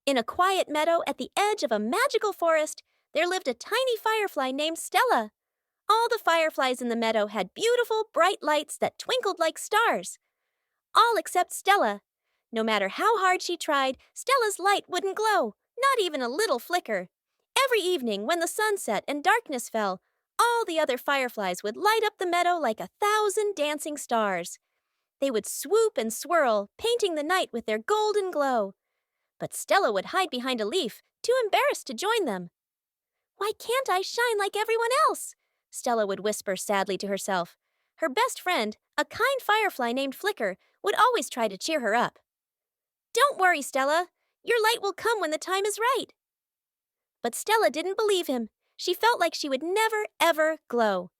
In a quiet meadow at the edge of a magical forest, there lived a tiny firefly named Stella. All the fireflies in the meadow had beautiful, bright lights that twinkled like stars. All except Stella. No matter how hard she tried, Stella's light wouldn't glow, not even a little flicker. Every evening, when the sun set and darkness fell, all the other fireflies would light up the meadow like 1,000 dancing stars. They would swoop and swirl, painting the night with their golden glow. But Stella would hide behind a leaf, too embarrassed to join them. "Why can't I shine like everyone else?" Stella would whisper sadly to herself. Her best friend, a kind firefly named Flicker, would always try to cheer her up. "Don't worry, Stella. Your light will come when the time is right." But Stella didn't believe him. She felt like she would never, ever glow.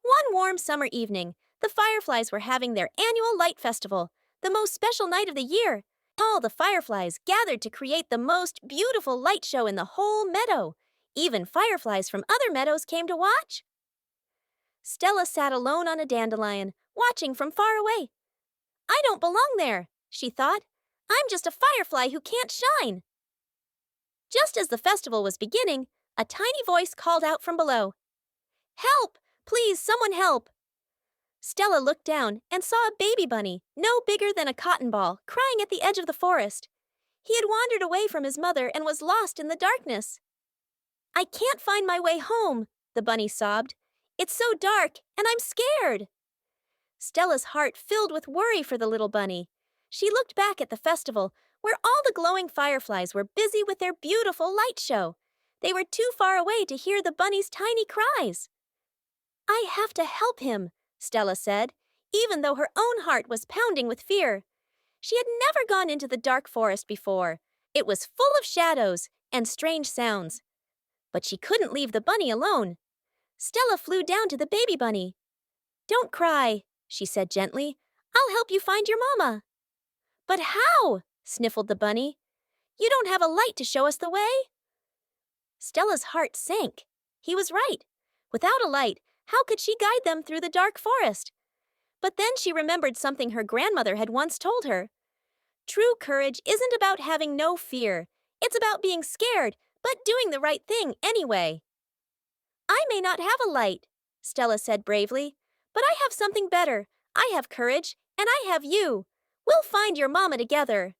One warm summer evening, the fireflies were having their annual light festival, the most special night of the year. All the fireflies gathered to create the most beautiful light show in the whole meadow. Even fireflies from other meadows came to watch. Stella sat alone on a dandelion, watching from far away. "I don't belong there," she thought. "I'm just a firefly who can't shine." Just as the festival was beginning, a tiny voice called out from below. "Help! Please, someone help!" Stella looked down and saw a baby bunny, no bigger than a cotton ball, crying at the edge of the forest. He had wandered away from his mother and was lost in the darkness. "I can't find my way home," the bunny sobbed. "It's so dark, and I'm scared." Stella's heart filled with worry for the little bunny. She looked back at the festival, where all the glowing fireflies were busy with their beautiful light show. They were too far away to hear the bunny's tiny cries. "I have to help him," Stella said, even though her own heart was pounding with fear. She had never gone into the dark forest before. It was full of shadows and strange sounds. But she couldn't leave the bunny alone. Stella flew down to the baby bunny. "Don't cry," she said gently. "I'll help you find your mama." "But how?" sniffled the bunny. "You don't have a light to show us the way." Stella's heart sank. He was right. Without a light, how could she guide them through the dark forest? But then she remembered something her grandmother had once told her. True courage isn't about having no fear. It's about being scared, but doing the right thing anyway. "I may not have a light," Stella said bravely, "but I have something better. I have courage, and I have you. We'll find your mama together."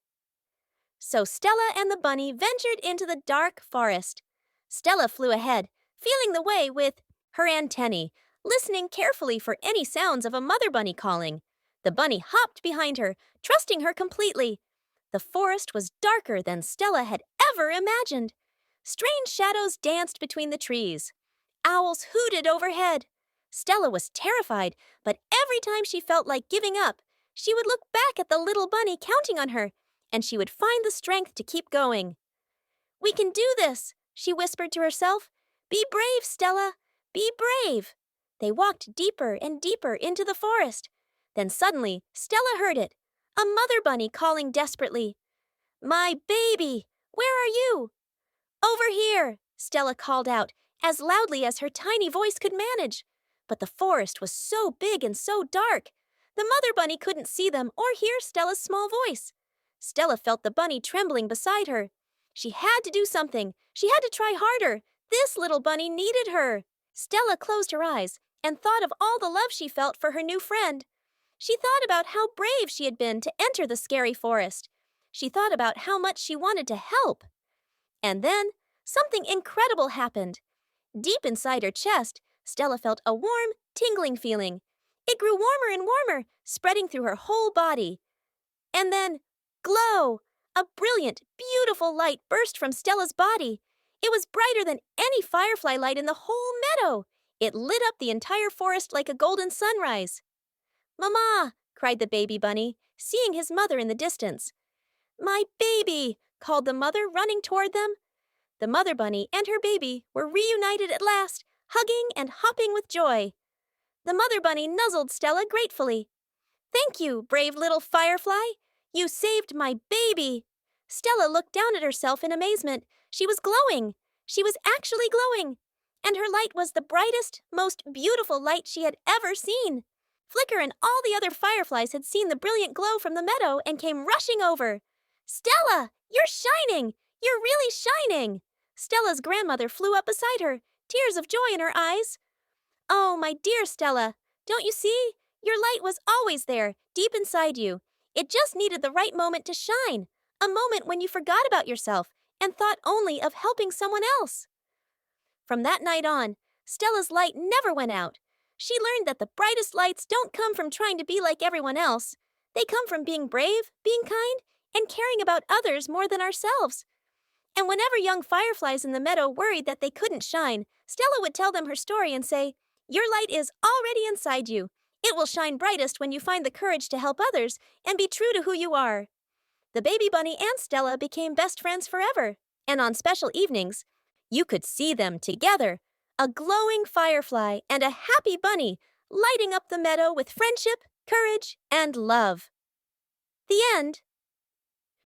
So Stella and the bunny ventured into the dark forest. Stella flew ahead, feeling the way with her antennae, listening carefully for any sounds of a mother bunny calling. The bunny hopped behind her, trusting her completely. The forest was darker than Stella had ever imagined. Strange shadows danced between the trees. Owls hooted overhead. Stella was terrified, but every time she felt like giving up, she would look back at the little bunny counting on her, and she would find the strength to keep going. "We can do this," she whispered to herself. "Be brave, Stella. Be brave." They walked deeper and deeper into the forest. Then suddenly, Stella heard it. A mother bunny calling desperately. "My baby, where are you?" "Over here," Stella called out, as loudly as her tiny voice could manage. But the forest was so big and so dark. The mother bunny couldn't see them or hear Stella's small voice. Stella felt the bunny trembling beside her. She had to do something. She had to try harder. This little bunny needed her. Stella closed her eyes and thought of all the love she felt for her new friend. She thought about how brave she had been to enter the scary forest. She thought about how much she wanted to help. And then, something incredible happened. Deep inside her chest, Stella felt a warm, tingling feeling. It grew warmer and warmer, spreading through her whole body. And then, glow! A brilliant, beautiful light burst from Stella's body. It was brighter than any firefly light in the whole meadow. It lit up the entire forest like a golden sunrise. "Mama!" cried the baby bunny, seeing his mother in the distance. "My baby!" called the mother, running toward them. The mother bunny and her baby were reunited at last, hugging and hopping with joy. The mother bunny nuzzled Stella gratefully. "Thank you, brave little firefly. You saved my baby." Stella looked down at herself in amazement. She was glowing. She was actually glowing. And her light was the brightest, most beautiful light she had ever seen. Flicker and all the other fireflies had seen the brilliant glow from the meadow and came rushing over. "Stella, you're shining! You're really shining! Stella's grandmother flew up beside her, tears of joy in her eyes. Oh, my dear Stella, don't you see? Your light was always there, deep inside you. It just needed the right moment to shine, a moment when you forgot about yourself and thought only of helping someone else. From that night on, Stella's light never went out. She learned that the brightest lights don't come from trying to be like everyone else. They come from being brave, being kind, and caring about others more than ourselves. And whenever young fireflies in the meadow worried that they couldn't shine, Stella would tell them her story and say, "Your light is already inside you. It will shine brightest when you find the courage to help others and be true to who you are." The baby bunny and Stella became best friends forever. And on special evenings, you could see them together, a glowing firefly and a happy bunny lighting up the meadow with friendship, courage, and love. The end.